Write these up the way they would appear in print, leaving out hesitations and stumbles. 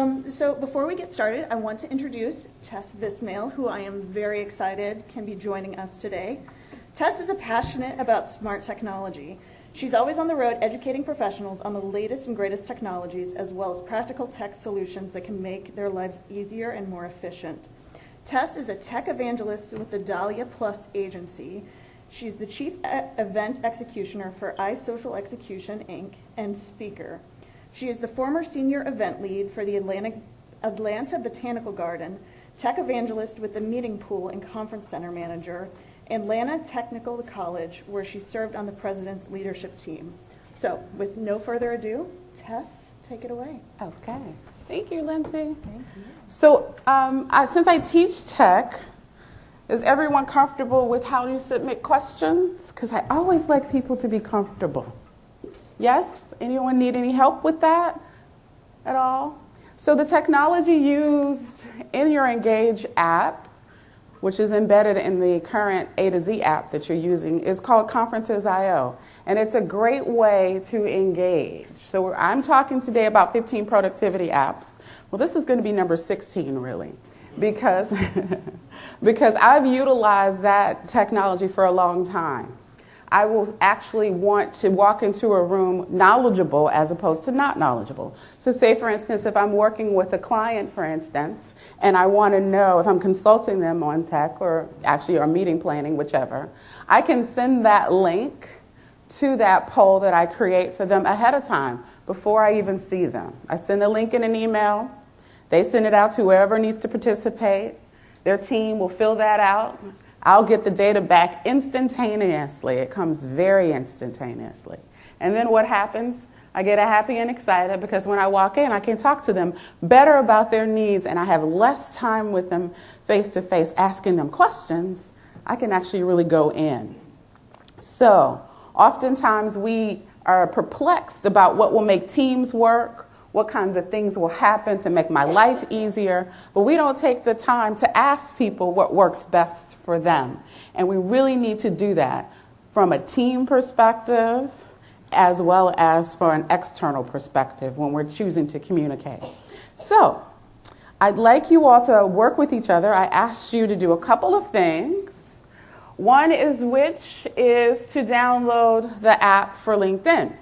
So before we get started, I want to introduce Tess Vismail, who I am very excited can be joining us today. Tess is passionate about smart technology. She's always on the road educating professionals on the latest and greatest technologies, as well as practical tech solutions that can make their lives easier and more efficient. Tess is a tech evangelist with the Dahlia Plus agency. She's the chief event executioner for iSocial Execution, Inc. and speaker. She is the former senior event lead for the Atlanta Botanical Garden, tech evangelist with the Meeting Pool and Conference Center manager, Atlanta Technical College, where she served on the president's leadership team. So, with no further ado, Tess, take it away. Okay. Thank you, Lindsay. Thank you. So, since I teach tech, is everyone comfortable with how you submit questions? Because I always like people to be comfortable. Yes? Anyone need any help with that at all? So the technology used in your Engage app, which is embedded in the current A to Z app that you're using, is called Conferences.io. And it's a great way to engage. So I'm talking today about 15 productivity apps. Well, this is going to be number 16, really, because, because I've utilized that technology for a long time. I will actually want to walk into a room knowledgeable as opposed to not knowledgeable. So say, for instance, if I'm working with a client, for instance, and I want to know if I'm consulting them on tech or meeting planning, whichever, I can send that link to that poll that I create for them ahead of time before I even see them. I send the link in an email. They send it out to whoever needs to participate. Their team will fill that out. I'll get the data back instantaneously. It comes very instantaneously. And then what happens? I get happy and excited because when I walk in, I can talk to them better about their needs, and I have less time with them face-to-face asking them questions. I can actually really go in. So oftentimes we are perplexed about what will make teams work, what kinds of things will happen to make my life easier, but we don't take the time to ask people what works best for them. And we really need to do that from a team perspective as well as for an external perspective when we're choosing to communicate. So I'd like you all to work with each other. I asked you to do a couple of things. One is to download the app for LinkedIn,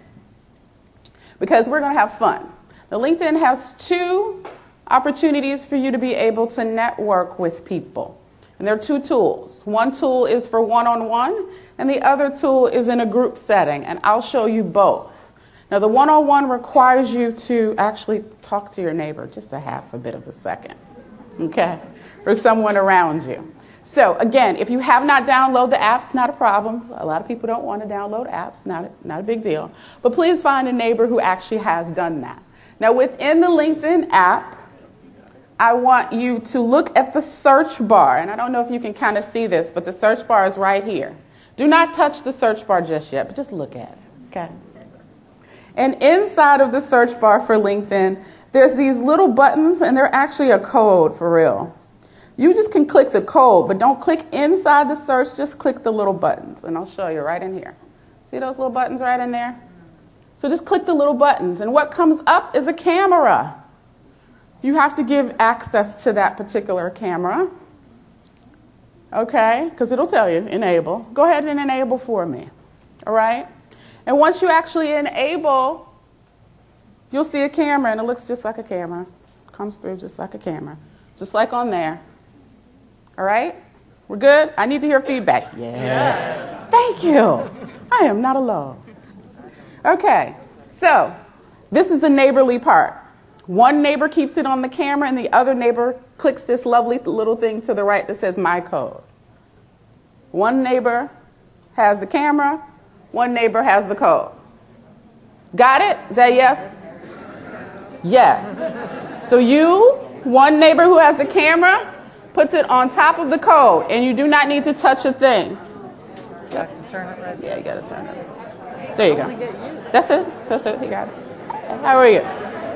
because we're going to have fun. The LinkedIn has two opportunities for you to be able to network with people. And there are two tools. One tool is for one-on-one, and the other tool is in a group setting, and I'll show you both. Now, the one-on-one requires you to actually talk to your neighbor just a bit of a second, okay, or someone around you. So, again, if you have not downloaded the apps, not a problem. A lot of people don't want to download apps, not a big deal. But please find a neighbor who actually has done that. Now, within the LinkedIn app, I want you to look at the search bar. And I don't know if you can kind of see this, but the search bar is right here. Do not touch the search bar just yet, but just look at it, okay? And inside of the search bar for LinkedIn, there's these little buttons, and they're actually a code for real. You just can click the code, but don't click inside the search, just click the little buttons. And I'll show you right in here. See those little buttons right in there? So just click the little buttons, and what comes up is a camera. You have to give access to that particular camera, okay? Because it'll tell you, enable. Go ahead and enable for me, all right? And once you actually enable, you'll see a camera, and it looks just like a camera. Comes through just like a camera, just like on there, all right? We're good? I need to hear feedback. Yes. Thank you. I am not alone. Okay, so this is the neighborly part. One neighbor keeps it on the camera, and the other neighbor clicks this lovely little thing to the right that says My Code. One neighbor has the camera, one neighbor has the code. Got it? Is that yes? Yes. So one neighbor who has the camera, puts it on top of the code, and you do not need to touch a thing. You got to turn it right. Yeah, you got to turn it. There you go. That's it. That's it. He got it. How are you?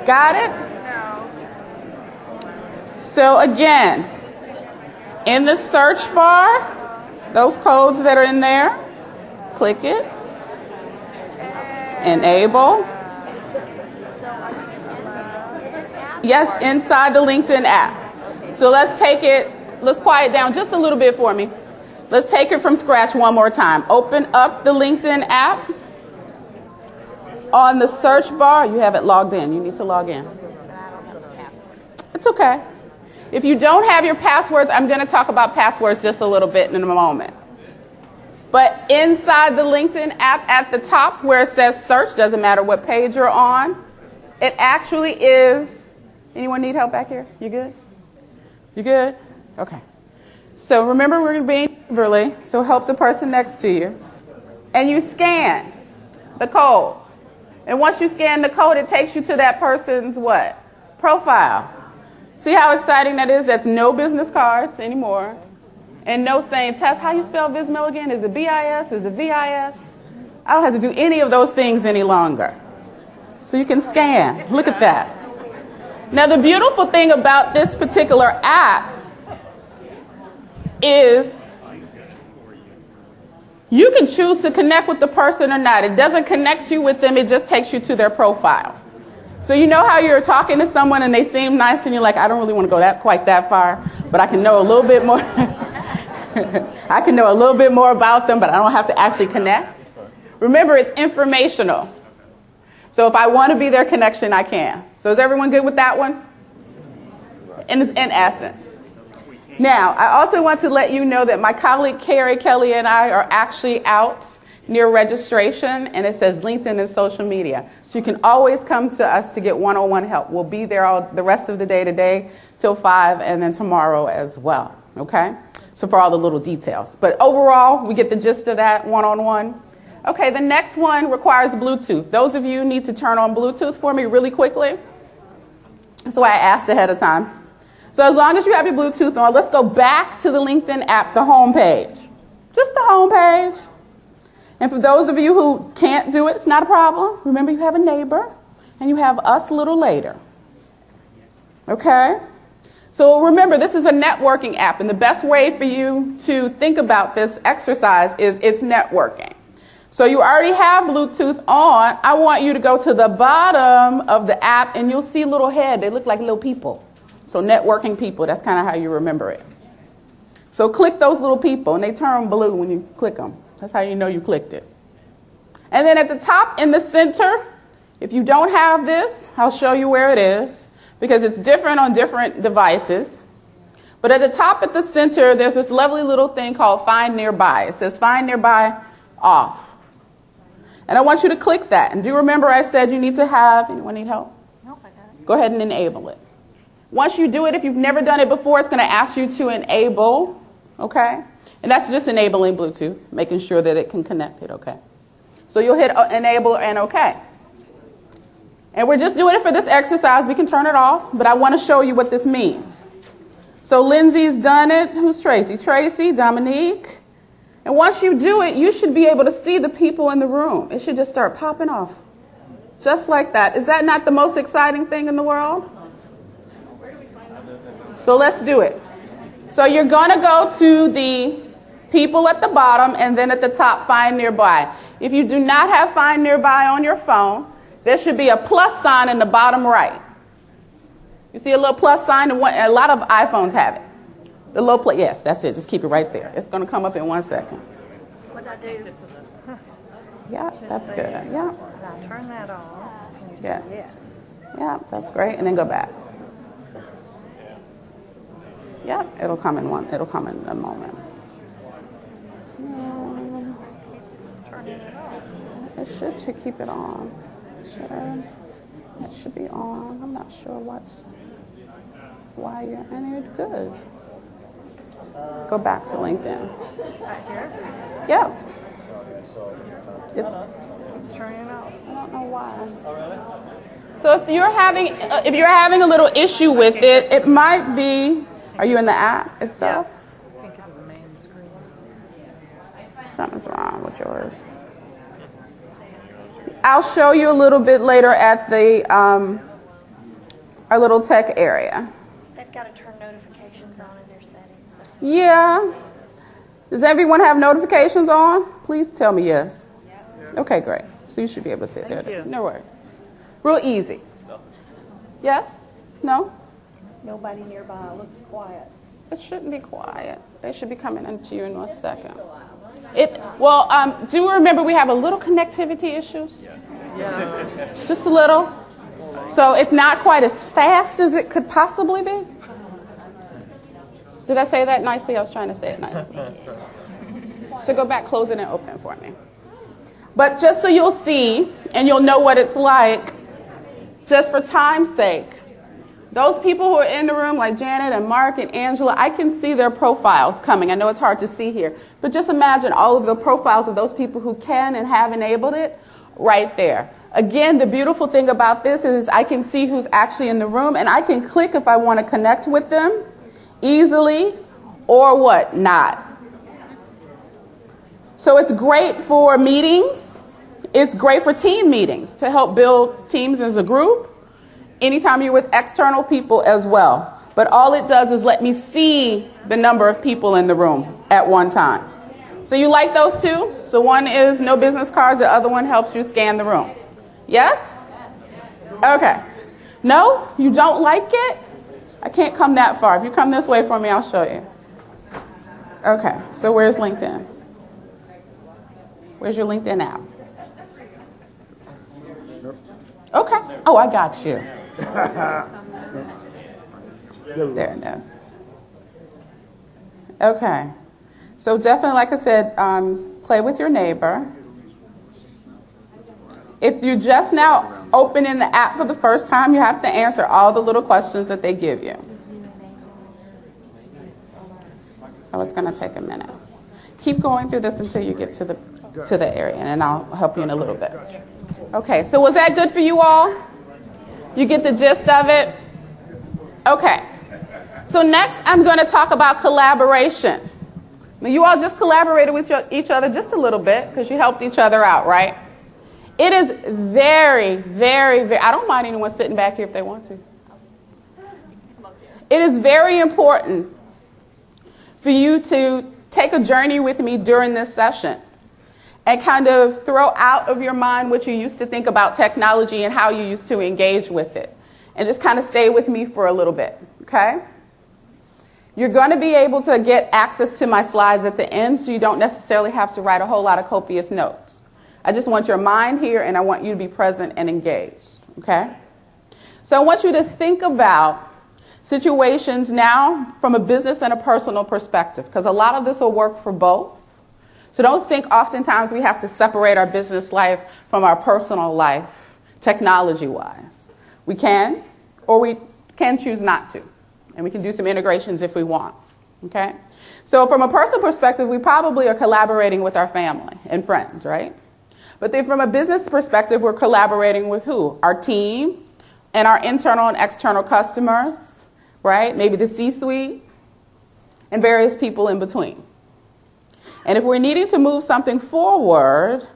Got it? No. So again, in the search bar, those codes that are in there, click it, enable. Yes, inside the LinkedIn app. So let's quiet down just a little bit for me. Let's take it from scratch one more time. Open up the LinkedIn app. On the search bar, you have it logged in. You need to log in. It's okay. If you don't have your passwords, I'm going to talk about passwords just a little bit in a moment. But inside the LinkedIn app at the top where it says search, doesn't matter what page you're on, it actually is, anyone need help back here? You good? You good? Okay. So remember, we're being neighborly, so help the person next to you. And you scan the code. And once you scan the code, it takes you to that person's what? Profile. See how exciting that is? That's no business cards anymore. And no saying, Tess, how you spell Vismail again? Is it B-I-S? Is it V-I-S? I don't have to do any of those things any longer. So you can scan. Look at that. Now, the beautiful thing about this particular app is you can choose to connect with the person or not. It doesn't connect you with them. It just takes you to their profile. So you know how you're talking to someone and they seem nice and you're like, I don't really want to go quite that far, but I can know a little bit more. I can know a little bit more about them, but I don't have to actually connect. Remember, it's informational. So if I want to be their connection, I can. So is everyone good with that one? In essence. Now, I also want to let you know that my colleague Carrie Kelly and I are actually out near registration, and it says LinkedIn and social media. So you can always come to us to get one-on-one help. We'll be there all the rest of the day today till 5, and then tomorrow as well, okay? So for all the little details. But overall, we get the gist of that one-on-one. Okay, the next one requires Bluetooth. Those of you need to turn on Bluetooth for me really quickly. That's why I asked ahead of time. So as long as you have your Bluetooth on, let's go back to the LinkedIn app, the home page. Just the home page. And for those of you who can't do it, it's not a problem. Remember, you have a neighbor, and you have us a little later. Okay? So remember, this is a networking app, and the best way for you to think about this exercise is it's networking. So you already have Bluetooth on. I want you to go to the bottom of the app, and you'll see a little head. They look like little people. So networking people, that's kind of how you remember it. So click those little people, and they turn blue when you click them. That's how you know you clicked it. And then at the top in the center, if you don't have this, I'll show you where it is, because it's different on different devices. But at the top at the center, there's this lovely little thing called Find Nearby. It says Find Nearby off. And I want you to click that. And do you remember I said you need to have, anyone need help? Nope, I got it. Go ahead and enable it. Once you do it, if you've never done it before, it's going to ask you to enable, okay? And that's just enabling Bluetooth, making sure that it can connect it, okay? So you'll hit enable and okay. And we're just doing it for this exercise. We can turn it off, but I want to show you what this means. So Lindsay's done it. Who's Tracy? Tracy, Dominique. And once you do it, you should be able to see the people in the room. It should just start popping off. Just like that. Is that not the most exciting thing in the world? So let's do it. So you're going to go to the people at the bottom, and then at the top, Find Nearby. If you do not have Find Nearby on your phone, there should be a plus sign in the bottom right. You see a little plus sign? A lot of iPhones have it. The little yes, that's it. Just keep it right there. It's going to come up in 1 second. What I do? Yeah, that's good. Yeah. I turn that on. And you say Yeah. yes. Yeah, that's great. And then go back. Yeah, it'll come in a moment. Keeps turning it off. It should keep it on. It should be on. I'm not sure why you're in it. Good. Go back to LinkedIn. Right here. Yeah. Keeps turning it off. I don't know why. So if you're having a little issue with it, it might be. Are you in the app itself? I think it's the main screen. Something's wrong with yours. I'll show you a little bit later at the our little tech area. They've got to turn notifications on in their settings. Yeah. Does everyone have notifications on? Please tell me yes. Okay, great. So you should be able to sit there. Thank you. No worries. Real easy. Yes? No? Nobody nearby, looks quiet. It shouldn't be quiet. They should be coming into you in a second. Do you remember we have a little connectivity issues? Yeah. Just a little. So it's not quite as fast as it could possibly be. Did I say that nicely? I was trying to say it nicely. So go back, close it, and open it for me. But just so you'll see, and you'll know what it's like, just for time's sake, those people who are in the room, like Janet and Mark and Angela, I can see their profiles coming. I know it's hard to see here, but just imagine all of the profiles of those people who can and have enabled it right there. Again, the beautiful thing about this is I can see who's actually in the room, and I can click if I want to connect with them easily or what not. So it's great for meetings. It's great for team meetings to help build teams as a group. Anytime you're with external people as well. But all it does is let me see the number of people in the room at one time. So you like those two? So one is no business cards, the other one helps you scan the room. Yes? Okay. No? You don't like it? I can't come that far. If you come this way for me, I'll show you. Okay, so where's LinkedIn? Where's your LinkedIn app? Okay. Oh, I got you. There it is. Okay. So definitely, like I said, play with your neighbor. If you're just now opening the app for the first time, you have to answer all the little questions that they give you. Oh, it's going to take a minute. Keep going through this until you get to the area, and I'll help you in a little bit. Okay, so was that good for you all? You get the gist of it? Okay. So next, I'm going to talk about collaboration. Now, you all just collaborated with each other just a little bit because you helped each other out, right? It is very, very, very, I don't mind anyone sitting back here if they want to. It is very important for you to take a journey with me during this session and kind of throw out of your mind what you used to think about technology and how you used to engage with it. And just kind of stay with me for a little bit, okay? You're going to be able to get access to my slides at the end, so you don't necessarily have to write a whole lot of copious notes. I just want your mind here, and I want you to be present and engaged, okay? So I want you to think about situations now from a business and a personal perspective, because a lot of this will work for both. So don't think oftentimes we have to separate our business life from our personal life, technology-wise. We can, or we can choose not to. And we can do some integrations if we want, okay? So from a personal perspective, we probably are collaborating with our family and friends, right? But then from a business perspective, we're collaborating with who? Our team and our internal and external customers, right? Maybe the C-suite and various people in between. And if we're needing to move something forward,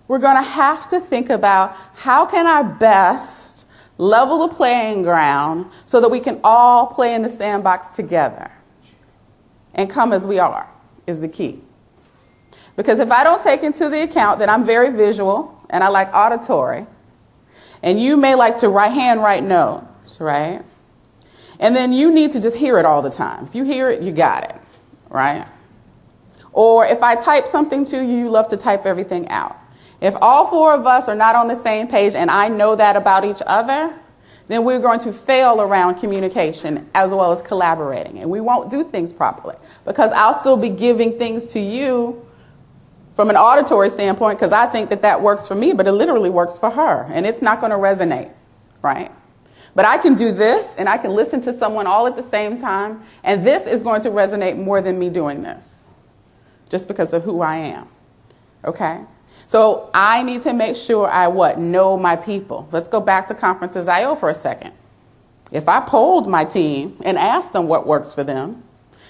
we're going to have to think about how can I best level the playing ground so that we can all play in the sandbox together and come as we are is the key. Because if I don't take into the account that I'm very visual and I like auditory, and you may like to write notes, right? And then you need to just hear it all the time. If you hear it, you got it, right? Or if I type something to you, you love to type everything out. If all four of us are not on the same page and I know that about each other, then we're going to fail around communication as well as collaborating. And we won't do things properly because I'll still be giving things to you from an auditory standpoint because I think that that works for me, but it literally works for her. And it's not going to resonate, right? But I can do this and I can listen to someone all at the same time. And this is going to resonate more than me doing this just because of who I am, okay? So I need to make sure I know my people. Let's go back to Conferences IO for a second. If I polled my team and asked them what works for them,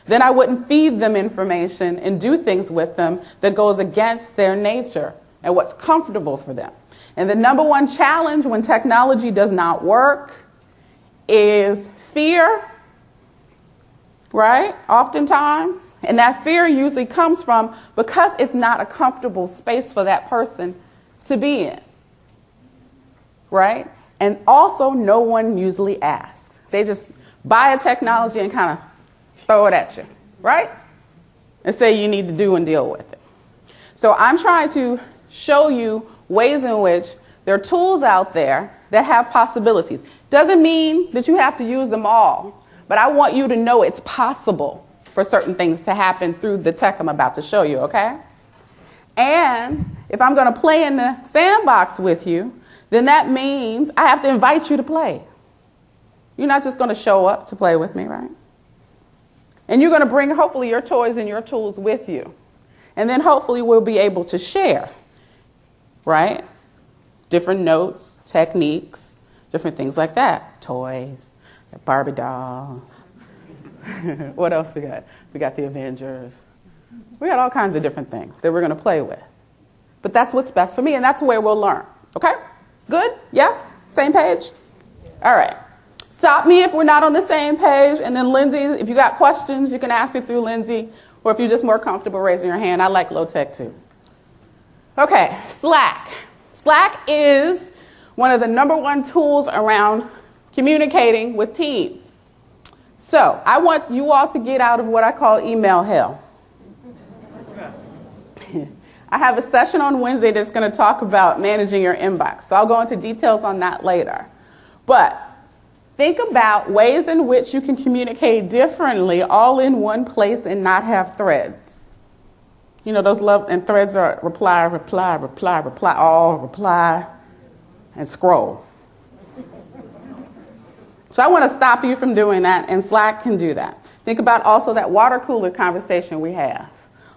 then I wouldn't feed them information and do things with them that goes against their nature and what's comfortable for them. And the number one challenge when technology does not work is fear, right? Oftentimes. And that fear usually comes from because it's not a comfortable space for that person to be in, right? And also no one usually asks. They just buy a technology and kind of throw it at you, right? And say you need to do and deal with it. So I'm trying to show you ways in which there are tools out there that have possibilities. Doesn't mean that you have to use them all, but I want you to know it's possible for certain things to happen through the tech I'm about to show you, okay? And if I'm going to play in the sandbox with you, then that means I have to invite you to play. You're not just going to show up to play with me, right? And you're going to bring, hopefully, your toys and your tools with you. And then hopefully we'll be able to share, right? Different notes, techniques, different things like that. Toys, Barbie dolls. What else we got? We got the Avengers. We got all kinds of different things that we're going to play with. But that's what's best for me, and that's where we'll learn. Okay? Good? Yes? Same page? All right. Stop me if we're not on the same page, and then Lindsay, if you got questions, you can ask it through Lindsay, or if you're just more comfortable raising your hand. I like low tech too. Okay, Slack. Slack is one of the #1 tools around communicating with teams. So I want you all to get out of what I call email hell. I have a session on Wednesday that's going to talk about managing your inbox. So I'll go into details on that later. But think about ways in which you can communicate differently all in one place and not have threads. You know, those love and threads are reply, reply, reply, reply, all reply, and scroll. So I want to stop you from doing that, and Slack can do that. Think about also that water cooler conversation we have.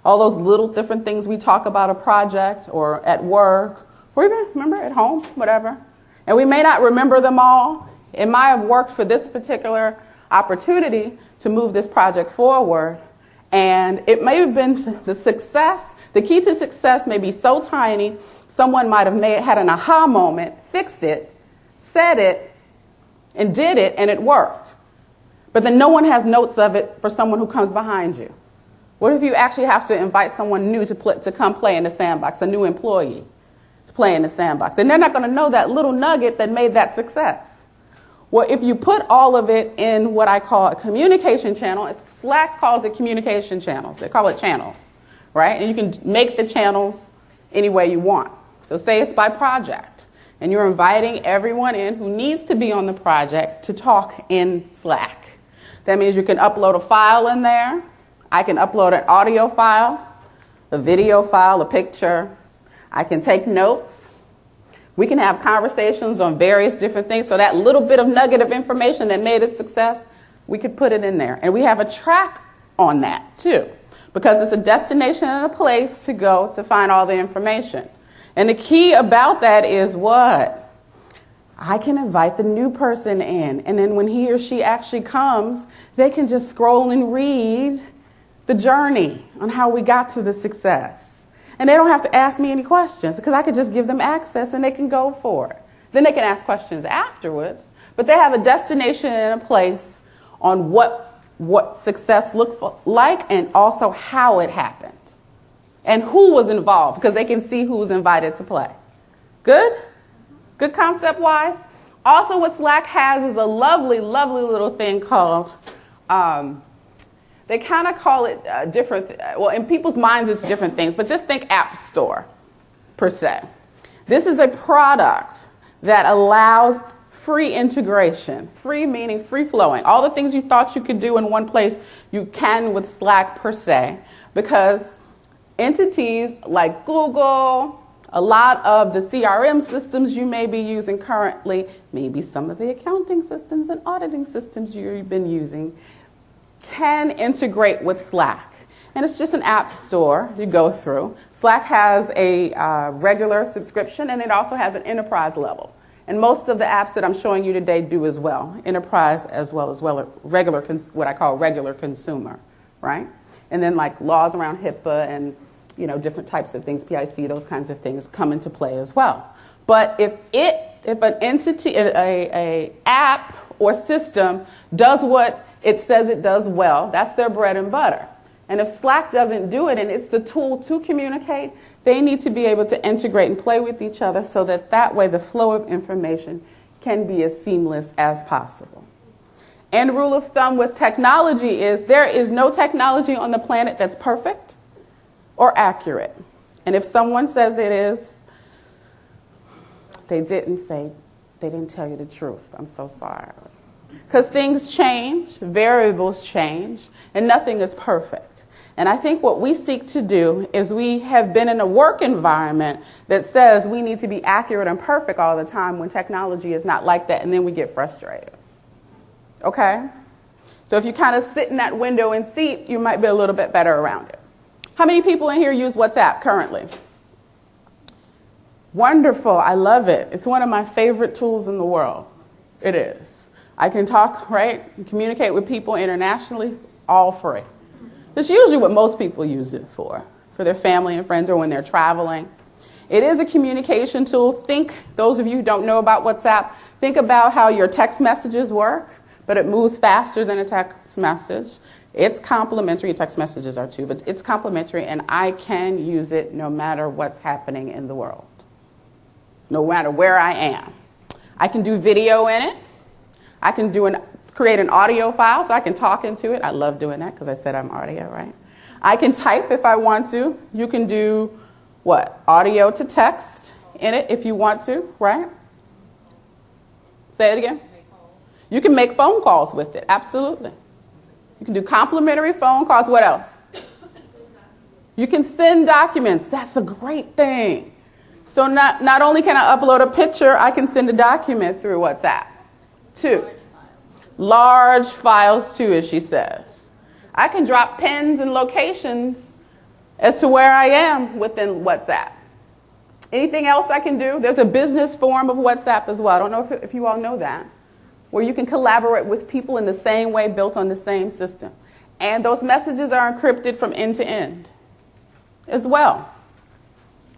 All those little different things we talk about a project or at work, or even, remember, at home, whatever. And we may not remember them all. It might have worked for this particular opportunity to move this project forward. And it may have been the success. The key to success may be so tiny, someone might have had an aha moment, fixed it, said it, and did it, and it worked. But then no one has notes of it for someone who comes behind you. What if you actually have to invite someone new to come play in the sandbox, a new employee to play in the sandbox? And they're not going to know that little nugget that made that success. Well, if you put all of it in what I call a communication channel, Slack calls it communication channels. They call it channels, right? And you can make the channels any way you want. So say it's by project, and you're inviting everyone in who needs to be on the project to talk in Slack. That means you can upload a file in there. I can upload an audio file, a video file, a picture. I can take notes. We can have conversations on various different things. So that little bit of nugget of information that made it success, we could put it in there. And we have a track on that too, because it's a destination and a place to go to find all the information. And the key about that is what? I can invite the new person in, and then when he or she actually comes, they can just scroll and read the journey on how we got to the success. And they don't have to ask me any questions, because I could just give them access and they can go for it. Then they can ask questions afterwards, but they have a destination and a place on what success looked like and also how it happened and who was involved, because they can see who was invited to play. Good? Good concept-wise? Also, what Slack has is a lovely, lovely little thing called, they kind of call it different, well, in people's minds it's different things, but just think App Store, per se. This is a product that allows free integration. Free meaning free-flowing. All the things you thought you could do in one place, you can with Slack, per se, because entities like Google, a lot of the CRM systems you may be using currently, maybe some of the accounting systems and auditing systems you've been using, can integrate with Slack. And it's just an app store you go through. Slack has a regular subscription, and it also has an enterprise level. And most of the apps that I'm showing you today do as well. Enterprise as well as regular, what I call regular consumer, right? And then like laws around HIPAA and different types of things, PIC, those kinds of things come into play as well. But if an entity, a app or system does what it says it does well, that's their bread and butter. And if Slack doesn't do it and it's the tool to communicate, they need to be able to integrate and play with each other so that way the flow of information can be as seamless as possible. And rule of thumb with technology is there is no technology on the planet that's perfect or accurate. And if someone says it is, they didn't tell you the truth. I'm so sorry. Because things change, variables change, and nothing is perfect. And I think what we seek to do is we have been in a work environment that says we need to be accurate and perfect all the time when technology is not like that, and then we get frustrated. Okay? So if you kind of sit in that window and seat, you might be a little bit better around it. How many people in here use WhatsApp currently? Wonderful. I love it. It's one of my favorite tools in the world. It is. I can talk, right, and communicate with people internationally, all free. That's usually what most people use it for their family and friends or when they're traveling. It is a communication tool. Think, those of you who don't know about WhatsApp, think about how your text messages work, but it moves faster than a text message. It's complimentary. Text messages are too, but it's complimentary, and I can use it no matter what's happening in the world, no matter where I am. I can do video in it. I can create an audio file so I can talk into it. I love doing that because I said I'm audio, right? I can type if I want to. You can do what? Audio to text in it if you want to, right? Say it again. You can make phone calls with it, absolutely. You can do complimentary phone calls. What else? You can send documents. That's a great thing. So not only can I upload a picture, I can send a document through WhatsApp. 2. Large files too, as she says. I can drop pins and locations as to where I am within WhatsApp. Anything else I can do? There's a business form of WhatsApp as well. I don't know if you all know that, where you can collaborate with people in the same way, built on the same system. And those messages are encrypted from end to end as well.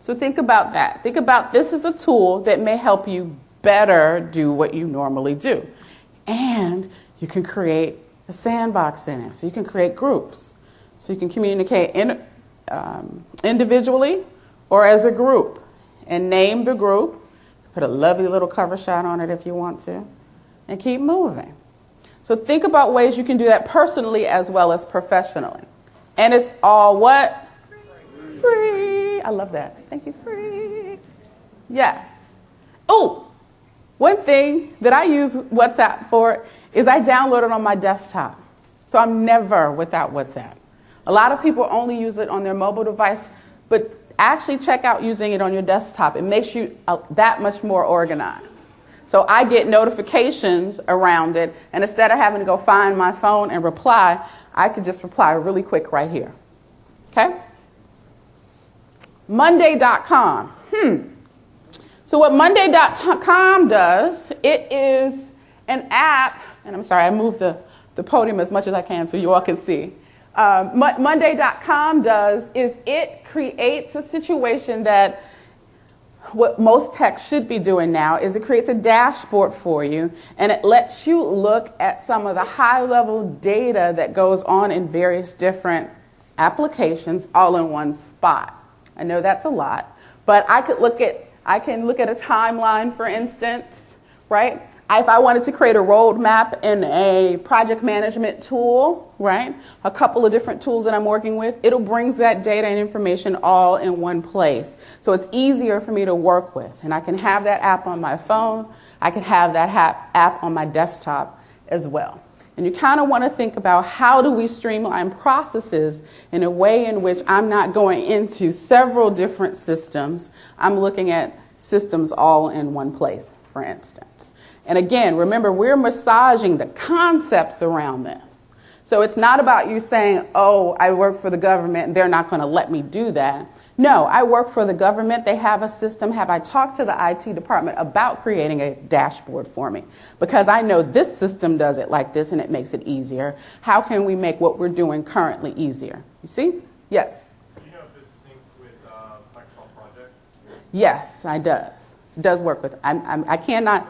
So think about that. Think about this as a tool that may help you better do what you normally do. And you can create a sandbox in it. So you can create groups. So you can communicate individually or as a group. And name the group. Put a lovely little cover shot on it if you want to. And keep moving. So think about ways you can do that personally as well as professionally. And it's all what? Free. I love that. Thank you. Free. Yes. Oh, one thing that I use WhatsApp for is I download it on my desktop. So I'm never without WhatsApp. A lot of people only use it on their mobile device, but actually check out using it on your desktop. It makes you that much more organized. So I get notifications around it, and instead of having to go find my phone and reply, I could just reply really quick right here. Okay? Monday.com. So what Monday.com does, it is an app, and I'm sorry, I moved the podium as much as I can so you all can see. Monday.com does is it creates a situation that what most tech should be doing now is it creates a dashboard for you, and it lets you look at some of the high-level data that goes on in various different applications all in one spot. I know that's a lot, but I can look at a timeline, for instance, right? If I wanted to create a roadmap in a project management tool, right? A couple of different tools that I'm working with, it'll brings that data and information all in one place. So it's easier for me to work with. And I can have that app on my phone. I can have that app on my desktop as well. And you kind of want to think about how do we streamline processes in a way in which I'm not going into several different systems. I'm looking at systems all in one place, for instance. And again, remember, we're massaging the concepts around this. So it's not about you saying, oh, I work for the government and they're not going to let me do that. No, I work for the government. They have a system. Have I talked to the IT department about creating a dashboard for me? Because I know this system does it like this and it makes it easier. How can we make what we're doing currently easier? You see? Yes? Do you know if this syncs with Microsoft Project? Yes, it does. It does work with it. I cannot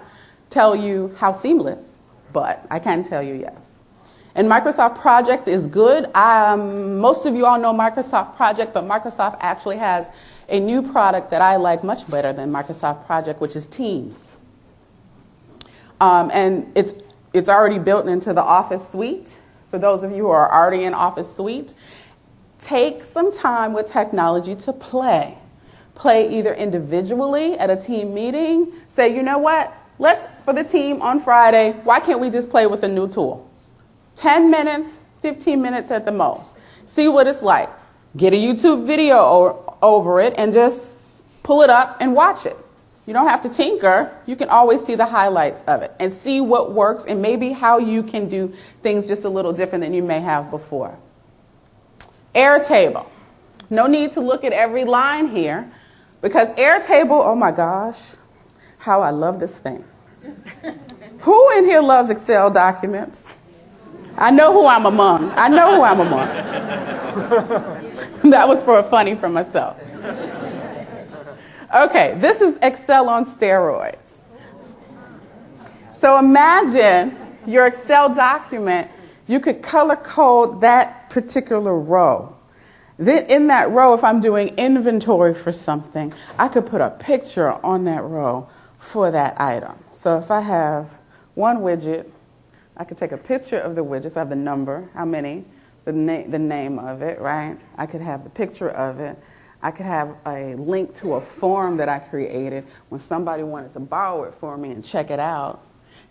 tell you how seamless, but I can tell you yes. And Microsoft Project is good. Most of you all know Microsoft Project, but Microsoft actually has a new product that I like much better than Microsoft Project, which is Teams. And it's it's already built into the Office suite. For those of you who are already in Office suite, take some time with technology to play. Play either individually at a team meeting. Say, you know what? For the team on Friday, why can't we just play with a new tool? 10 minutes, 15 minutes at the most. See what it's like. Get a YouTube video over it and just pull it up and watch it. You don't have to tinker. You can always see the highlights of it and see what works and maybe how you can do things just a little different than you may have before. Airtable. No need to look at every line here because Airtable, oh my gosh, how I love this thing. Who in here loves Excel documents? I know who I'm among. That was for a funny for myself. Okay, this is Excel on steroids. So imagine your Excel document, you could color code that particular row. Then in that row, if I'm doing inventory for something, I could put a picture on that row for that item. So if I have one widget, I could take a picture of the widget, so I have the number, how many, the name of it, right? I could have the picture of it. I could have a link to a form that I created when somebody wanted to borrow it for me and check it out.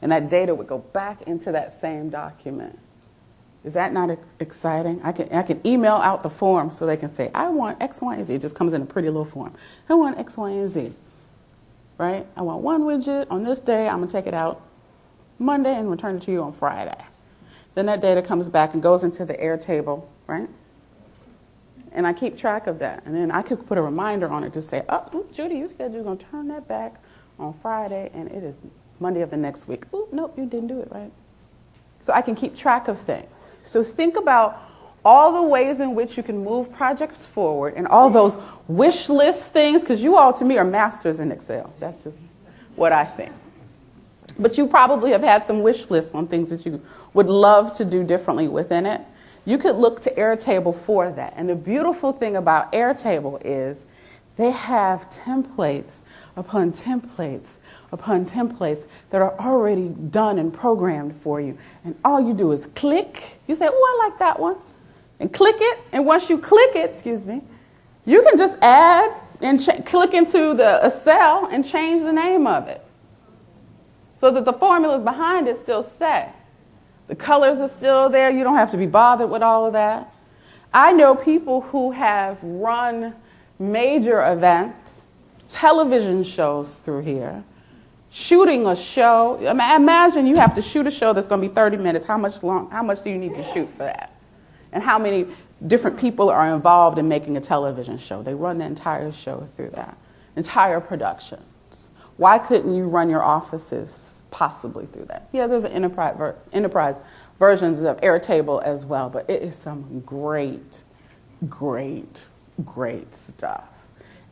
And that data would go back into that same document. Is that not exciting? I can email out the form so they can say, I want X, Y, and Z. It just comes in a pretty little form. I want X, Y, and Z, right? I want one widget on this day. I'm going to take it out Monday and return it to you on Friday. Then that data comes back and goes into the Airtable, right? And I keep track of that. And then I could put a reminder on it to say, oh, Judy, you said you were going to turn that back on Friday, and it is Monday of the next week. Oh, nope, you didn't do it, right? So I can keep track of things. So think about all the ways in which you can move projects forward and all those wish list things, because you all, to me, are masters in Excel. That's just what I think. But you probably have had some wish lists on things that you would love to do differently within it. You could look to Airtable for that. And the beautiful thing about Airtable is they have templates upon templates upon templates that are already done and programmed for you. And all you do is click. You say, oh, I like that one. And click it. And once you click it, you can just add and click into a cell and change the name of it so that the formulas behind it still stay. The colors are still there. You don't have to be bothered with all of that. I know people who have run major events, television shows through here, shooting a show. Imagine you have to shoot a show that's going to be 30 minutes. How much do you need to shoot for that? And how many different people are involved in making a television show? They run the entire show through that, entire productions. Why couldn't you run your offices possibly through that? Yeah, there's an enterprise versions of Airtable as well, but it is some great, great, great stuff.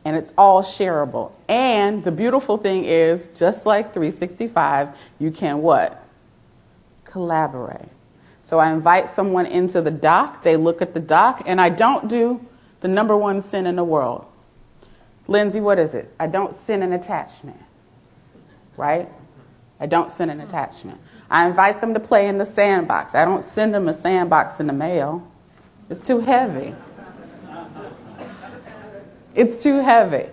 And it's all shareable. And the beautiful thing is, just like 365, you can what? Collaborate. So I invite someone into the doc, they look at the doc, and I don't do the number one sin in the world. Lindsay, what is it? I don't send an attachment, right? I don't send an attachment. I invite them to play in the sandbox. I don't send them a sandbox in the mail. It's too heavy. It's too heavy.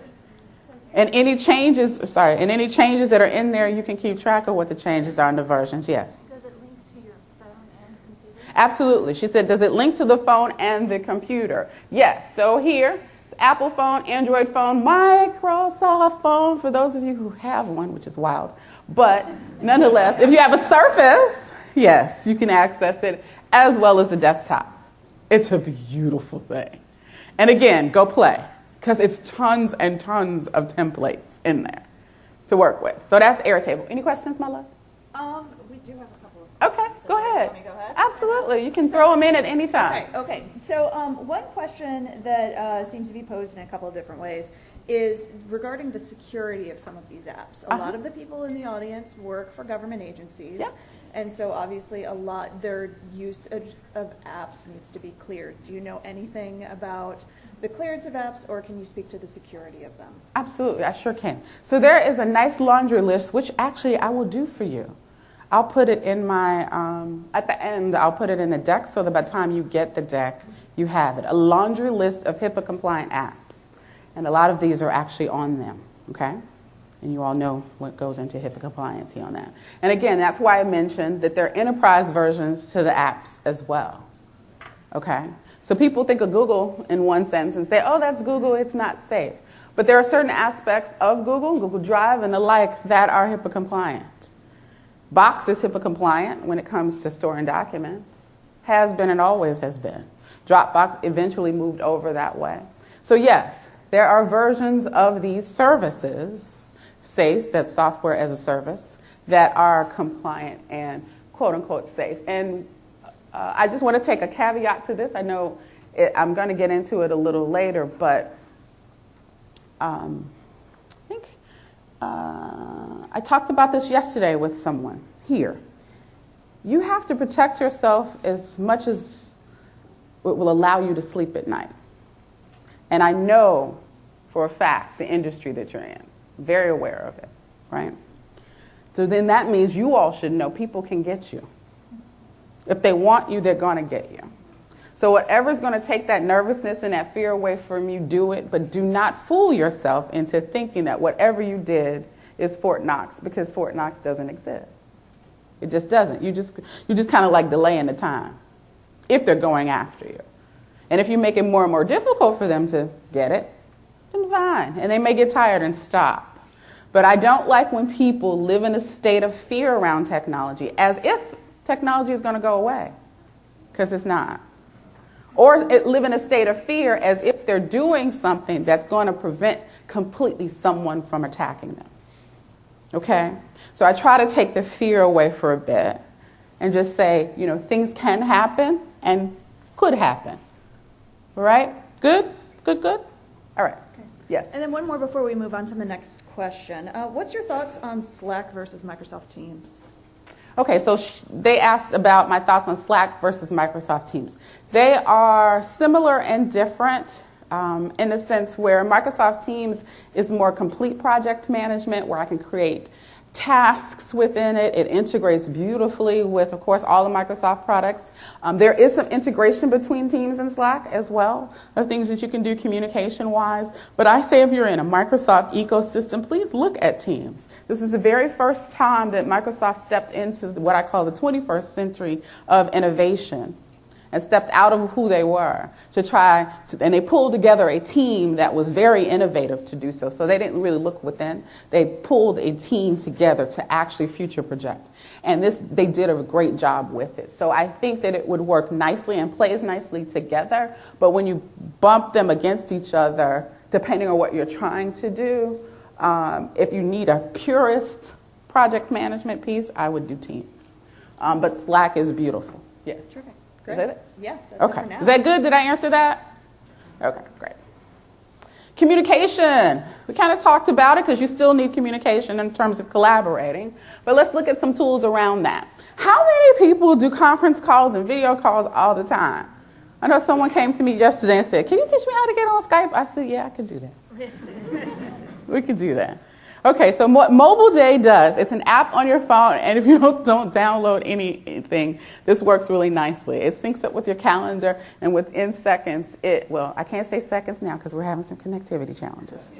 And any changes that are in there, you can keep track of what the changes are in the versions. Yes? Does it link to your phone and computer? Absolutely. She said, does it link to the phone and the computer? Yes. So here, it's Apple phone, Android phone, Microsoft phone, for those of you who have one, which is wild. But nonetheless, if you have a Surface, yes, you can access it as well as the desktop. It's a beautiful thing. And again, go play, because it's tons and tons of templates in there to work with. So that's Airtable. Any questions, my love? We do have a couple of Okay, questions. go ahead. Let me go ahead. Absolutely. You can throw them in at any time. Okay. So one question that seems to be posed in a couple of different ways is regarding the security of some of these apps. A lot of the people in the audience work for government agencies. Yeah. And so obviously their use of apps needs to be cleared. Do you know anything about the clearance of apps, or can you speak to the security of them? Absolutely, I sure can. So there is a nice laundry list, which actually I will do for you, I'll put it in my, at the end, I'll put it in the deck so that by the time you get the deck, you have it. A laundry list of HIPAA compliant apps. And a lot of these are actually on them, okay? And you all know what goes into HIPAA compliancy on that. And again, that's why I mentioned that there are enterprise versions to the apps as well, okay? So people think of Google in one sense and say, oh, that's Google, it's not safe. But there are certain aspects of Google, Google Drive and the like, that are HIPAA compliant. Box is HIPAA compliant when it comes to storing documents. Has been and always has been. Dropbox eventually moved over that way. So yes, there are versions of these services, SaaS, that's software as a service, that are compliant and quote unquote safe. And I just want to take a caveat to this. I know I'm going to get into it a little later, but I think I talked about this yesterday with someone here. You have to protect yourself as much as it will allow you to sleep at night. And I know for a fact the industry that you're in, very aware of it, right? So then that means you all should know people can get you. If they want you, they're going to get you. So whatever's going to take that nervousness and that fear away from you, do it. But do not fool yourself into thinking that whatever you did is Fort Knox, because Fort Knox doesn't exist. It just doesn't. You just kind of like delaying the time if they're going after you. And if you make it more and more difficult for them to get it, then fine. And they may get tired and stop. But I don't like when people live in a state of fear around technology as if technology is going to go away, because it's not. Or live in a state of fear as if they're doing something that's going to prevent completely someone from attacking them. Okay? So I try to take the fear away for a bit and just say, you know, things can happen and could happen. All right? Good? Good, good? All right. Okay. Yes. And then one more before we move on to the next question. What's your thoughts on Slack versus Microsoft Teams? Okay, so they asked about my thoughts on Slack versus Microsoft Teams. They are similar and different in the sense where Microsoft Teams is more complete project management, where I can create tasks within it. It integrates beautifully with, of course, all the Microsoft products. There is some integration between Teams and Slack as well, of things that you can do communication-wise. But I say if you're in a Microsoft ecosystem, please look at Teams. This is the very first time that Microsoft stepped into what I call the 21st century of innovation, and stepped out of who they were to try to, and they pulled together a team that was very innovative to do so. So they didn't really look within. They pulled a team together to actually future project. And they did a great job with it. So I think that it would work nicely and plays nicely together. But when you bump them against each other, depending on what you're trying to do, if you need a purist project management piece, I would do Teams. But Slack is beautiful. Yes. Terrific. Great. Is that it? Yeah. That's it Okay. for now. Is that good? Did I answer that? Okay, great. Communication. We kind of talked about it because you still need communication in terms of collaborating. But let's look at some tools around that. How many people do conference calls and video calls all the time? I know someone came to me yesterday and said, can you teach me how to get on Skype? I said, yeah, I can do that. We can do that. Okay, so what Mobile Day does, it's an app on your phone, and if you don't download anything, this works really nicely. It syncs up with your calendar, and within seconds, well, I can't say seconds now because we're having some connectivity challenges.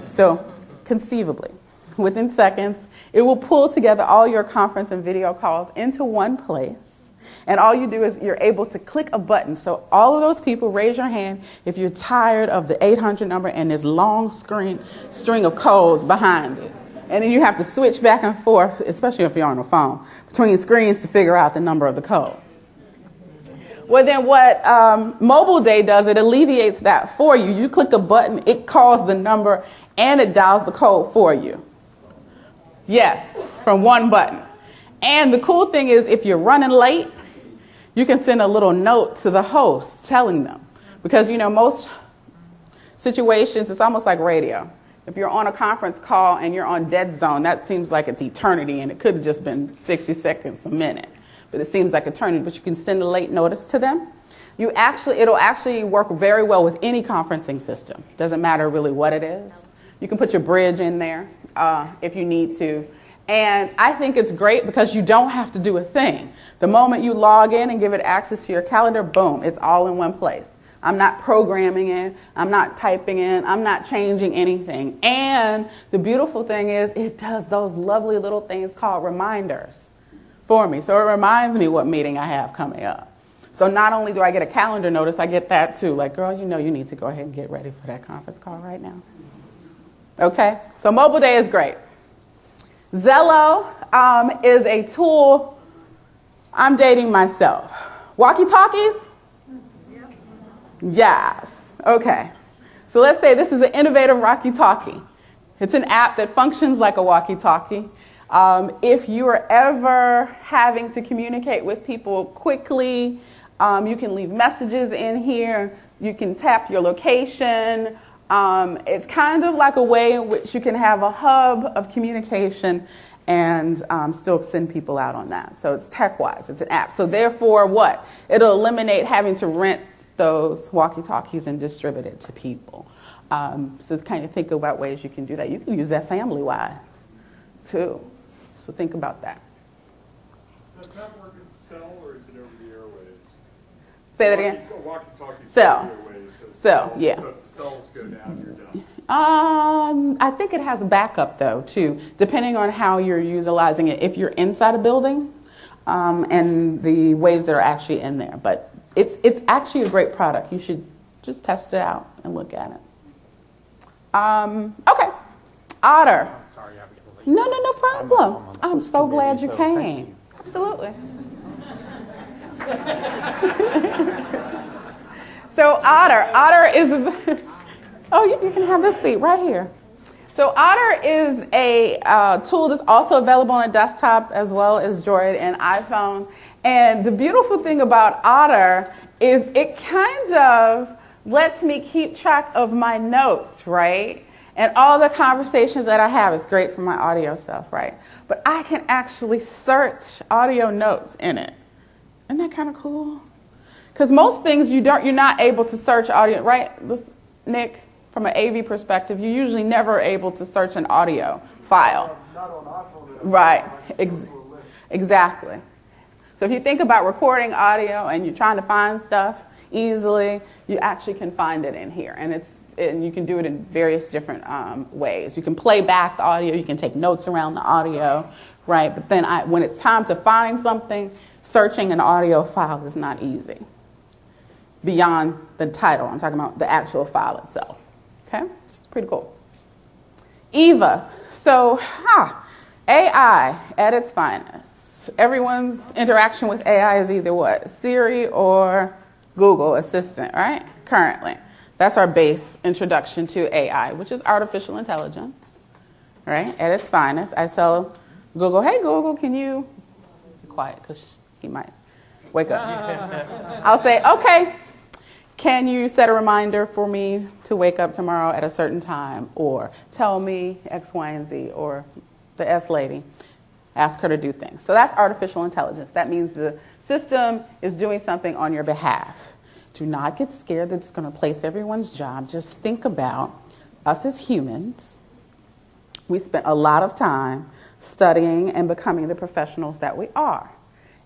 So, conceivably, within seconds, it will pull together all your conference and video calls into one place. And all you do is you're able to click a button. So all of those people, raise your hand if you're tired of the 800 number and this long string of codes behind it. And then you have to switch back and forth, especially if you're on the phone, between screens to figure out the number of the code. Well, then what Mobile Day does, it alleviates that for you. You click a button, it calls the number, and it dials the code for you. Yes, from one button. And the cool thing is if you're running late, you can send a little note to the host telling them. Because, you know, most situations, it's almost like radio. If you're on a conference call and you're on dead zone, that seems like it's eternity, and it could have just been 60 seconds, a minute. But it seems like eternity, but you can send a late notice to them. It'll actually work very well with any conferencing system. Doesn't matter really what it is. You can put your bridge in there if you need to. And I think it's great because you don't have to do a thing. The moment you log in and give it access to your calendar, boom, it's all in one place. I'm not programming it. I'm not typing in. I'm not changing anything. And the beautiful thing is it does those lovely little things called reminders for me. So it reminds me what meeting I have coming up. So not only do I get a calendar notice, I get that too. Like, girl, you know you need to go ahead and get ready for that conference call right now. Okay, so mobile day is great. Zello is a tool. I'm dating myself. Walkie-talkies? Yes. Okay. So let's say this is an innovative walkie-talkie. It's an app that functions like a walkie-talkie. If you are ever having to communicate with people quickly, you can leave messages in here. You can tap your location. It's kind of like a way in which you can have a hub of communication and still send people out on that. So it's tech-wise. It's an app. So therefore, what? It'll eliminate having to rent those walkie-talkies and distribute it to people. So kind of think about ways you can do that. You can use that family-wise, too. So think about that. Does that work in cell or is it over the airwaves? Say that again? Walkie-talkie Cell. Cell, yeah. So if the cells go down, you're done. I think it has a backup, though, too, depending on how you're utilizing it. If you're inside a building and the waves that are actually in there. But it's actually a great product. You should just test it out and look at it. Okay. Otter. Sorry, I was late. No problem. I'm I'm on the so glad committee, you so came. thank you. Absolutely. So Otter is, oh, you can have this seat right here. So Otter is a tool that's also available on a desktop as well as Droid and iPhone. And the beautiful thing about Otter is it kind of lets me keep track of my notes, right? And all the conversations that I have. It's great for my audio stuff, right? But I can actually search audio notes in it. Isn't that kind of cool? Because most things you're not able to search audio, right? Nick, from an AV perspective, you're usually never able to search an audio file. Not on iPhone. Right, exactly. So if you think about recording audio and you're trying to find stuff easily, you actually can find it in here. And you can do it in various different ways. You can play back the audio, you can take notes around the audio, right? But then when it's time to find something, searching an audio file is not easy. Beyond the title, I'm talking about the actual file itself. Okay, it's pretty cool. Eva, so AI at its finest. Everyone's interaction with AI is either what? Siri or Google Assistant, right? Currently. That's our base introduction to AI, which is artificial intelligence, right? At its finest. I tell Google, hey Google, can you be quiet because he might wake up. I'll say, okay, can you set a reminder for me to wake up tomorrow at a certain time? Or tell me X, Y, and Z, or the S lady. Ask her to do things. So that's artificial intelligence. That means the system is doing something on your behalf. Do not get scared that it's going to place everyone's job. Just think about us as humans. We spent a lot of time studying and becoming the professionals that we are.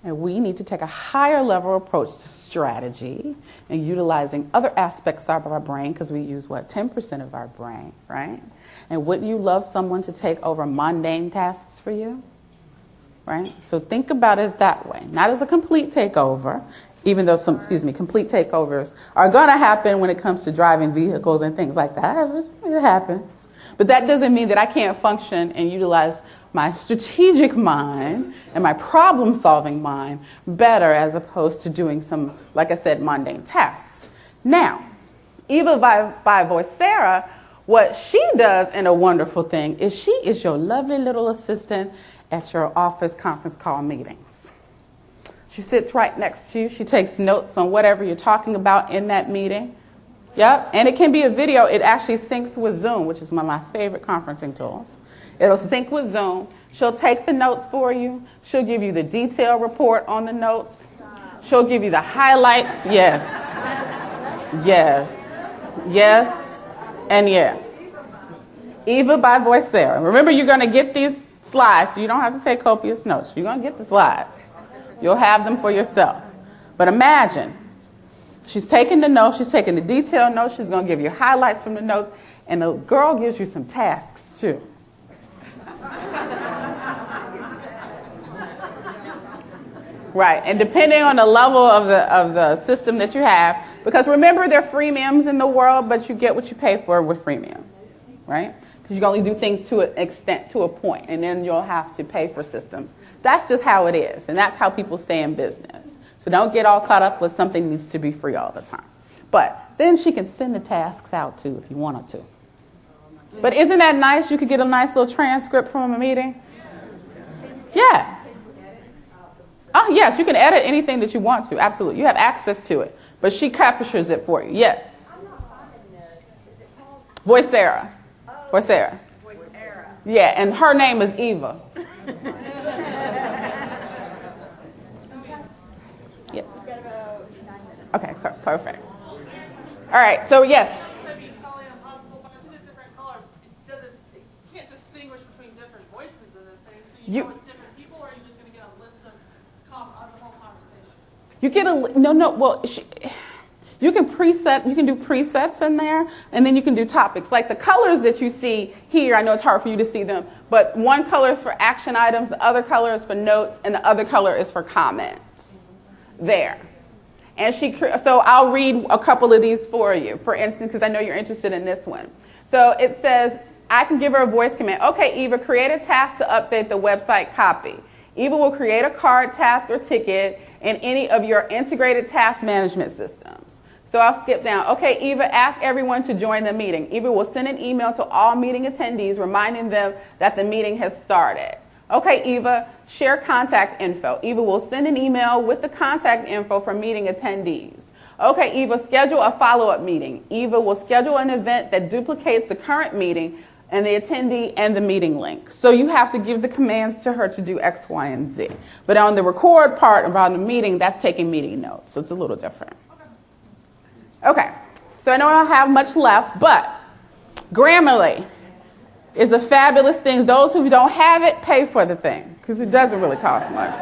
And we need to take a higher level approach to strategy and utilizing other aspects of our brain, because we use, 10% of our brain, right? And wouldn't you love someone to take over mundane tasks for you, right? So think about it that way, not as a complete takeover, even though complete takeovers are going to happen when it comes to driving vehicles and things like that. It happens. But that doesn't mean that I can't function and utilize my strategic mind and my problem-solving mind better, as opposed to doing some, like I said, mundane tasks. Now, Eva by Voicera, what she does in a wonderful thing is she is your lovely little assistant at your office conference call meetings. She sits right next to you. She takes notes on whatever you're talking about in that meeting. Yep, and it can be a video. It actually syncs with Zoom, which is one of my favorite conferencing tools. It'll sync with Zoom. She'll take the notes for you. She'll give you the detailed report on the notes. She'll give you the highlights. Yes. Yes. Yes. And yes. Eva by Voicera. Remember, you're going to get these slides, so you don't have to take copious notes. You're going to get the slides. You'll have them for yourself. But imagine, she's taking the notes, she's taking the detailed notes, she's going to give you highlights from the notes, and the girl gives you some tasks too. Right, and depending on the level of the system that you have, because remember there are freemiums in the world, but you get what you pay for with freemiums, right? Because you can only do things to an extent, to a point, and then you'll have to pay for systems. That's just how it is, and that's how people stay in business. So don't get all caught up with something needs to be free all the time. But then she can send the tasks out too if you wanted to. But isn't that nice? You could get a nice little transcript from a meeting. Yes. Oh, yes, you can edit anything that you want to. Absolutely. You have access to it. But she captures it for you. Yes. Voicera. Voicera. Yeah, and her name is Eva. Yeah. Okay, perfect. All right, so yes. You get you can do presets in there, and then you can do topics. Like the colors that you see here, I know it's hard for you to see them, but one color is for action items, the other color is for notes, and the other color is for comments there. And so I'll read a couple of these for you, for instance, because I know you're interested in this one. So it says, I can give her a voice command. Okay, Eva, create a task to update the website copy. Eva will create a card, task, or ticket in any of your integrated task management systems. So I'll skip down. Okay, Eva, ask everyone to join the meeting. Eva will send an email to all meeting attendees reminding them that the meeting has started. Okay, Eva, share contact info. Eva will send an email with the contact info for meeting attendees. Okay, Eva, schedule a follow-up meeting. Eva will schedule an event that duplicates the current meeting and the attendee and the meeting link. So you have to give the commands to her to do X, Y, and Z. But on the record part around the meeting, that's taking meeting notes. So it's a little different. Okay, so I know I don't have much left, but Grammarly is a fabulous thing. Those who don't have it, pay for the thing, because it doesn't really cost much.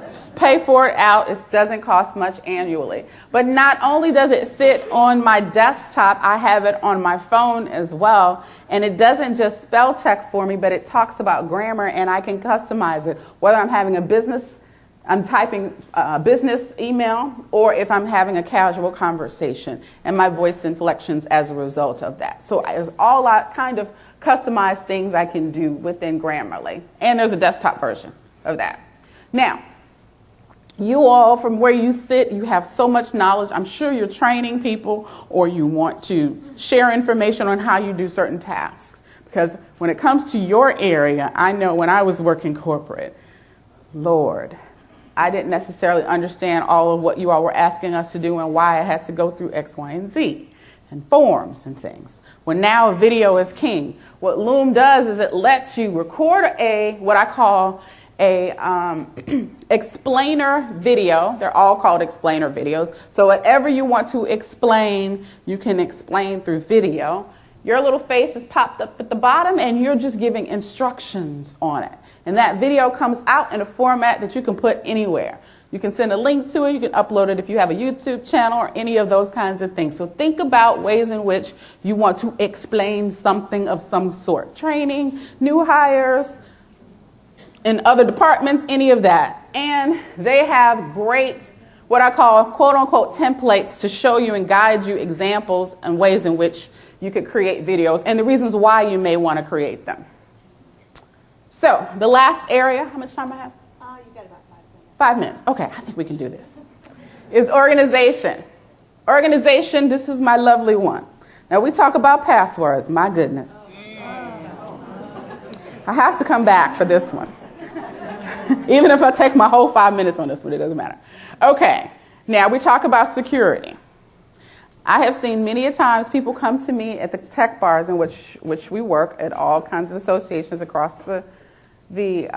Just pay for it out. It doesn't cost much annually. But not only does it sit on my desktop, I have it on my phone as well. And it doesn't just spell check for me, but it talks about grammar, and I can customize it, whether I'm having I'm typing a business email, or if I'm having a casual conversation, and my voice inflections as a result of that. So there's all kind of customized things I can do within Grammarly. And there's a desktop version of that. Now, you all, from where you sit, you have so much knowledge. I'm sure you're training people, or you want to share information on how you do certain tasks. Because when it comes to your area, I know when I was working corporate, Lord, I didn't necessarily understand all of what you all were asking us to do and why I had to go through X, Y, and Z and forms and things. Well, now video is king. What Loom does is it lets you record what I call a explainer video. They're all called explainer videos. So whatever you want to explain, you can explain through video. Your little face is popped up at the bottom, and you're just giving instructions on it. And that video comes out in a format that you can put anywhere. You can send a link to it. You can upload it if you have a YouTube channel or any of those kinds of things. So think about ways in which you want to explain something of some sort. Training, new hires, in other departments, any of that. And they have great, what I call quote unquote templates to show you and guide you examples and ways in which you could create videos and the reasons why you may want to create them. So the last area, how much time I have? You got about 5 minutes. 5 minutes. Okay, I think we can do this. Is organization. Organization, this is my lovely one. Now we talk about passwords, my goodness. I have to come back for this one. Even if I take my whole 5 minutes on this one, it doesn't matter. Okay, now we talk about security. I have seen many a times people come to me at the tech bars in which we work at all kinds of associations across the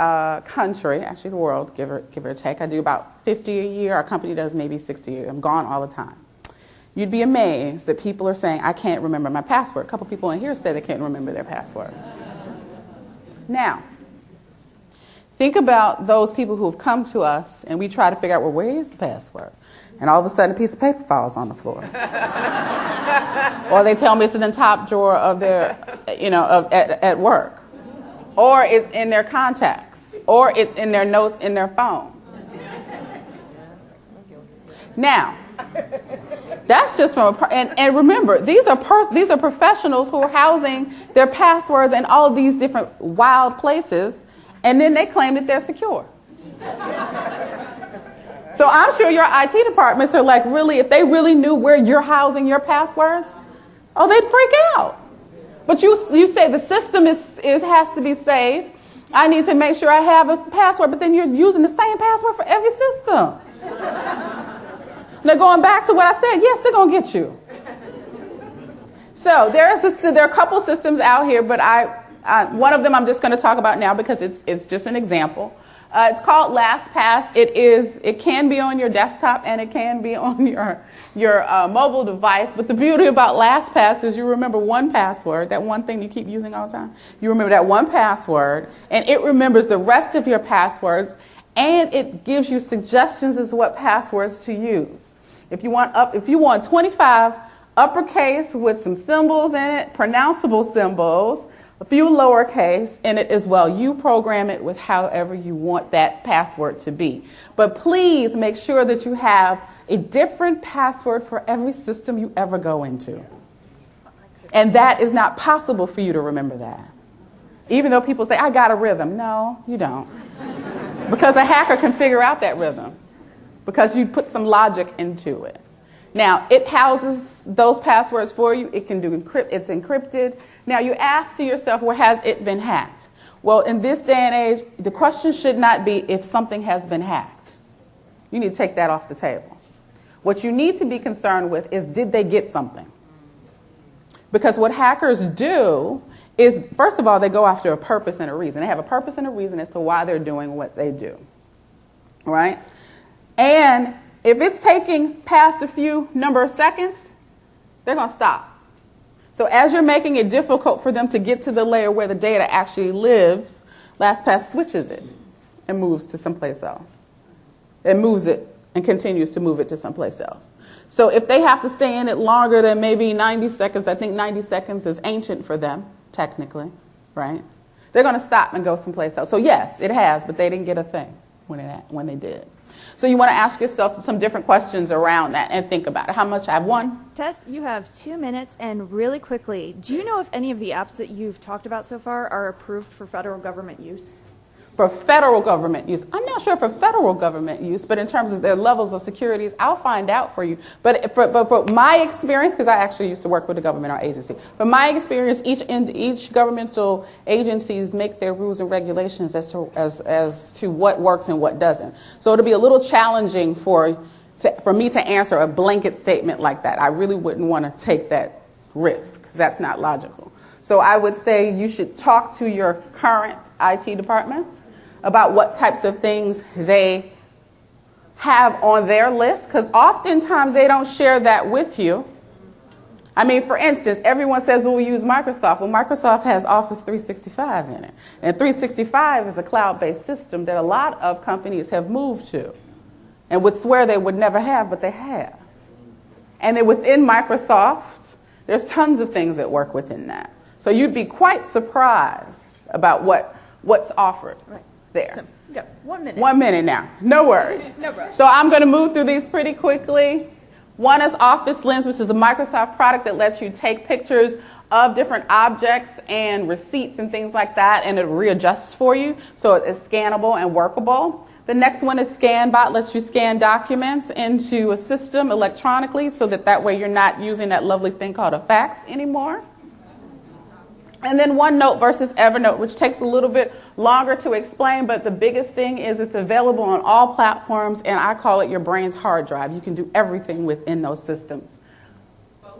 country, actually the world, give or take. I do about 50 a year. Our company does maybe 60 a year. I'm gone all the time. You'd be amazed that people are saying, I can't remember my password. A couple people in here say they can't remember their passwords. Now, Think about those people who have come to us and we try to figure out, well, where is the password? And all of a sudden a piece of paper falls on the floor. Or they tell me it's in the top drawer of their, at work. Or it's in their contacts. Or it's in their notes in their phone. Now, that's just from and remember, these are professionals who are housing their passwords in all of these different wild places, and then they claim that they're secure. So I'm sure your IT departments are like, really, if they really knew where you're housing your passwords, oh, they'd freak out. But you say the system has to be safe. I need to make sure I have a password, but then you're using the same password for every system. Now, going back to what I said, yes, they're going to get you. So there are a couple systems out here, but one of them I'm just going to talk about now because it's just an example. It's called LastPass. It can be on your desktop and it can be on your mobile device. But the beauty about LastPass is you remember one password, that one thing you keep using all the time. You remember that one password, and it remembers the rest of your passwords, and it gives you suggestions as to what passwords to use. If you want 25 uppercase with some symbols in it, pronounceable symbols, a few lowercase in it as well. You program it with however you want that password to be. But please make sure that you have a different password for every system you ever go into. And that is not possible for you to remember that. Even though people say, I got a rhythm. No, you don't. Because a hacker can figure out that rhythm. Because you put some logic into it. Now, it houses those passwords for you. It can it's encrypted. Now, you ask to yourself, well, has it been hacked? Well, in this day and age, the question should not be if something has been hacked. You need to take that off the table. What you need to be concerned with is, did they get something? Because what hackers do is, first of all, they go after a purpose and a reason. They have a purpose and a reason as to why they're doing what they do. Right? And if it's taking past a few number of seconds, they're going to stop. So as you're making it difficult for them to get to the layer where the data actually lives, LastPass switches it and moves to someplace else. It moves it and continues to move it to someplace else. So if they have to stay in it longer than maybe 90 seconds, I think 90 seconds is ancient for them, technically, right? They're going to stop and go someplace else. So yes, it has, but they didn't get a thing when they did. So you want to ask yourself some different questions around that and think about it. How much? I have one. Tess, you have 2 minutes, and really quickly, do you know if any of the apps that you've talked about so far are approved for federal government use? For federal government use. I'm not sure for federal government use, but in terms of their levels of securities, I'll find out for you. But for my experience, because I actually used to work with a government or agency, from my experience, each governmental agencies make their rules and regulations as to what works and what doesn't. So it'll be a little challenging for me to answer a blanket statement like that. I really wouldn't want to take that risk, because that's not logical. So I would say you should talk to your current IT department about what types of things they have on their list, because oftentimes they don't share that with you. I mean, for instance, everyone says we'll use Microsoft. Well, Microsoft has Office 365 in it. And 365 is a cloud-based system that a lot of companies have moved to and would swear they would never have, but they have. And then within Microsoft, there's tons of things that work within that. So you'd be quite surprised about what's offered there. So, go. 1 minute. 1 minute now. No worries. No rush. So I'm going to move through these pretty quickly. One is Office Lens, which is a Microsoft product that lets you take pictures of different objects and receipts and things like that, and it readjusts for you, so it's scannable and workable. The next one is ScanBot, lets you scan documents into a system electronically, so that way you're not using that lovely thing called a fax anymore. And then OneNote versus Evernote, which takes a little bit longer to explain, but the biggest thing is it's available on all platforms, and I call it your brain's hard drive. You can do everything within those systems. Both?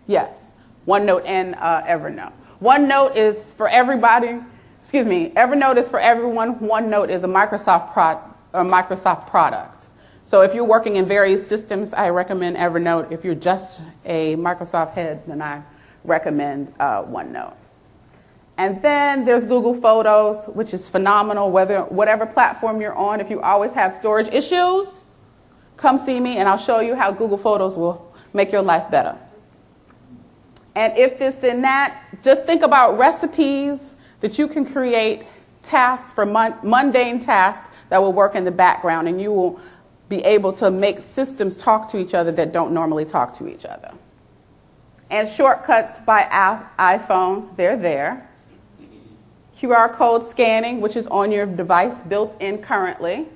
Yes, OneNote and Evernote. OneNote is for everybody. Evernote is for everyone. OneNote is a Microsoft product. So if you're working in various systems, I recommend Evernote. If you're just a Microsoft head, then I recommend OneNote. And then there's Google Photos, which is phenomenal, whatever platform you're on. If you always have storage issues, come see me and I'll show you how Google Photos will make your life better. And if this, then that, just think about recipes that you can create, tasks for mundane tasks that will work in the background, and you will be able to make systems talk to each other that don't normally talk to each other. And shortcuts by iPhone, they're there. QR code scanning, which is on your device built in currently.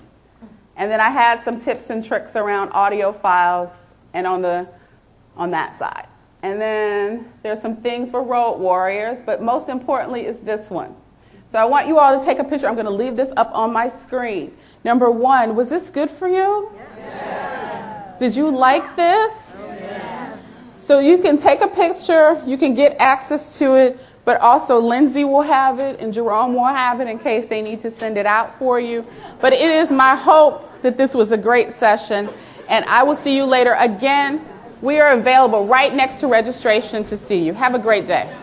And then I had some tips and tricks around audio files and on that side. And then there's some things for road warriors, but most importantly is this one. So I want you all to take a picture. I'm going to leave this up on my screen. Number 1, was this good for you? Yes. Did you like this? Yes. So you can take a picture, you can get access to it, but also Lindsay will have it and Jerome will have it in case they need to send it out for you. But it is my hope that this was a great session, and I will see you later. Again, we are available right next to registration to see you. Have a great day.